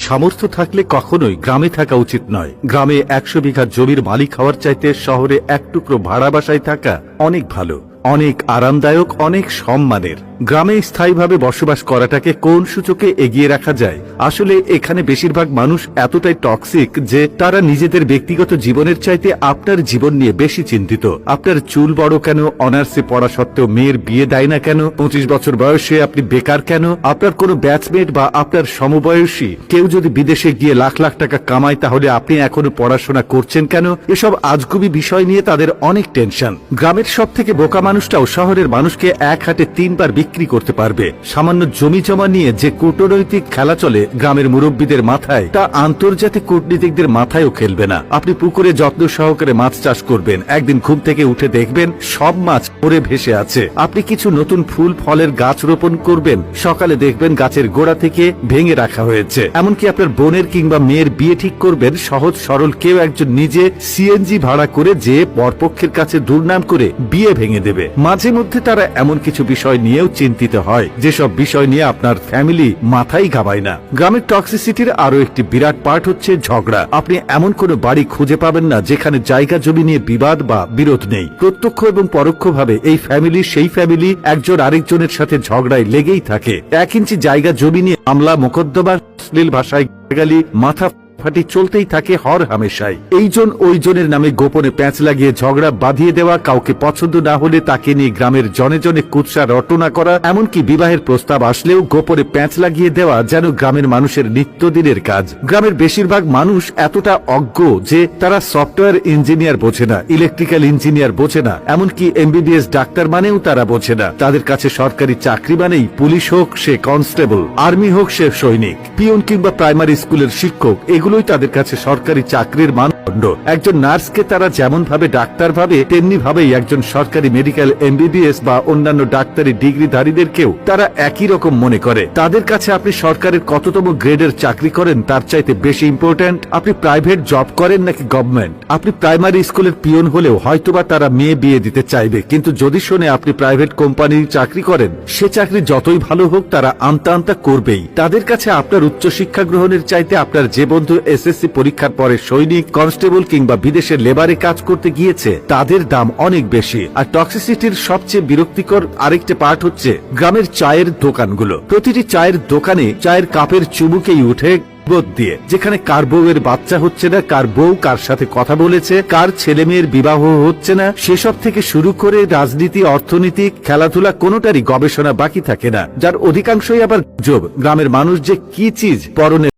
সামর্থ্য থাকলে কখনোই গ্রামে থাকা উচিত নয়। গ্রামে 100 বিঘা জমির মালিক হওয়ার চাইতে শহরে এক টুকরো ভাড়া বাসায় থাকা অনেক ভালো, অনেক আরামদায়ক, অনেক সম্মানের। গ্রামে স্থায়ীভাবে বসবাস করাটাকে কোন সূচকে এগিয়ে রাখা যায়? আসলে এখানে বেশিরভাগ মানুষ এতটাই টক্সিক যে তারা নিজেদের ব্যক্তিগত জীবনের চাইতে আপনার জীবন নিয়ে বেশি চিন্তিত। আপনার চুল বড় কেন, অনার্সে পড়া সত্ত্বেও মেয়ের বিয়ে দেয় না কেন, 25 বছর বয়সে আপনি বেকার কেন, আপনার কোনো ব্যাচমেট বা আপনার সমবয়সী কেউ যদি বিদেশে গিয়ে লাখ লাখ টাকা কামায় তাহলে আপনি এখনো পড়াশোনা করছেন কেন? এসব আজগুবি বিষয় নিয়ে তাদের অনেক টেনশন। গ্রামের সব থেকে বোকা মানুষটাও শহরের মানুষকে এক হাতে 3 বার বিক্রি করতে পারবে। সামান্য জমি জমা নিয়ে যে কূটনৈতিক খেলা চলে গ্রামের মুরব্বীদের মাথায়, তা আন্তর্জাতিক কূটনীতিকদের মাথায়ও খেলবে না। আপনি পুকুরে যত্ন সহকারে মাছ চাষ করবেন, একদিন ঘুম থেকে উঠে দেখবেন সব মাছ পড়ে ভেসে আছে। আপনি কিছু নতুন ফুল ফলের গাছ রোপণ করবেন, সকালে দেখবেন গাছের গোড়া থেকে ভেঙে রাখা হয়েছে। এমনকি আপনার বোনের কিংবা মেয়ের বিয়ে ঠিক করবেন, সহজ সরল কেউ একজন নিজে সিএনজি ভাড়া করে যে বরপক্ষের কাছে দুর্নাম করে বিয়ে ভেঙে দেবে। মাঝে মধ্যে তারা এমন কিছু বিষয় নিয়েও চিন্তিত হয় যেসব বিষয় নিয়ে আপনার ফ্যামিলি মাথায় ঘামায় না। গ্রামের টক্সিসিটির আরো একটি বিরাট পার্ট হচ্ছে ঝগড়া। আপনি এমন কোনো বাড়ি খুঁজে পাবেন না যেখানে জায়গা জমি নিয়ে বিবাদ বা বিরোধ নেই। প্রত্যক্ষ এবং পরোক্ষভাবে এই ফ্যামিলি সেই ফ্যামিলি একজন আরেকজনের সাথে ঝগড়ায় লেগেই থাকে। 1 ইঞ্চি জায়গা জমি নিয়ে মামলা মোকদ্দমা, অশ্লীল ভাষায় গালি, মাথা ফাটি চলতেই থাকে হর হামেশাই। এইজন ওইজনের নামে গোপনে প্যাঁচ লাগিয়ে ঝগড়া বাঁধিয়ে দেওয়া, কাউকে পছন্দ না হলে তাকে নিয়ে গ্রামের জনে জনে কুৎসা রটনা করা, এমনকি বিবাহের প্রস্তাব আসলেও গোপনে প্যাঁচ লাগিয়ে দেওয়া যেন গ্রামের মানুষের নিত্যদিনের কাজ। গ্রামের বেশিরভাগ মানুষ এতটা অজ্ঞ যে তারা সফটওয়্যার ইঞ্জিনিয়ার বোঝে না, ইলেকট্রিক্যাল ইঞ্জিনিয়ার বোঝে না, এমনকি এমবিবিএস ডাক্তার মানেও তারা বোঝে না। তাদের কাছে সরকারি চাকরি মানেই পুলিশ হোক সে কনস্টেবল, আর্মি হোক সে সৈনিক, পিয়ন কিংবা প্রাইমারি স্কুলের শিক্ষক, এগুলোই তাদের কাছে সরকারি চাকরির মানদণ্ড। একজন নার্সকে তারা যেমন ভাবে ডাক্তার ভাবে, তেমনি ভাবেই একজন সরকারি মেডিকেল এমবিবিএস বা অন্যান্য ডাক্তারি ডিগ্রিধারীদেরকেও তারা একই রকম মনে করে। তাদের কাছে আপনি সরকারের কততম গ্রেডের চাকরি করেন তার চাইতে বেশি ইম্পর্ট্যান্ট আপনি প্রাইভেট জব করেন নাকি গভর্নমেন্ট। আপনি প্রাইমারি স্কুলের পিয়ন হলেও হয়তোবা তারা মেয়ে বিয়ে দিতে চাইবে, কিন্তু যদি শোনে আপনি প্রাইভেট কোম্পানির চাকরি করেন, সে চাকরি যতই ভালো হোক তারা আমতা আমতা করবেই। তাদের কাছে আপনার উচ্চশিক্ষা গ্রহণের চাইতে আপনার যে বন্ধু এসএসসি পরীক্ষার পরে সৈনিক, কনস্টেবল কিংবা বিদেশের লেবারে কাজ করতে গিয়েছে তাদের দাম অনেক বেশি। আর টক্সিসিটির সবচেয়ে বিরক্তিকর আরেকটা পার্ট হচ্ছে গ্রামের চায়ের দোকানগুলো। প্রতিটি চায়ের দোকানে চায়ের কাপের চুমুকেই উঠে দিয়ে, যেখানে কার বউয়ের বাচ্চা হচ্ছে না, কার বউ কার সাথে কথা বলেছে, কার ছেলে মেয়ের বিবাহ হচ্ছে না, সেসব থেকে শুরু করে রাজনীতি, অর্থনীতি, খেলাধুলা কোনোটারই গবেষণা বাকি থাকে না, যার অধিকাংশই আবার গুজব। গ্রামের মানুষ যে কি চিজ পরনে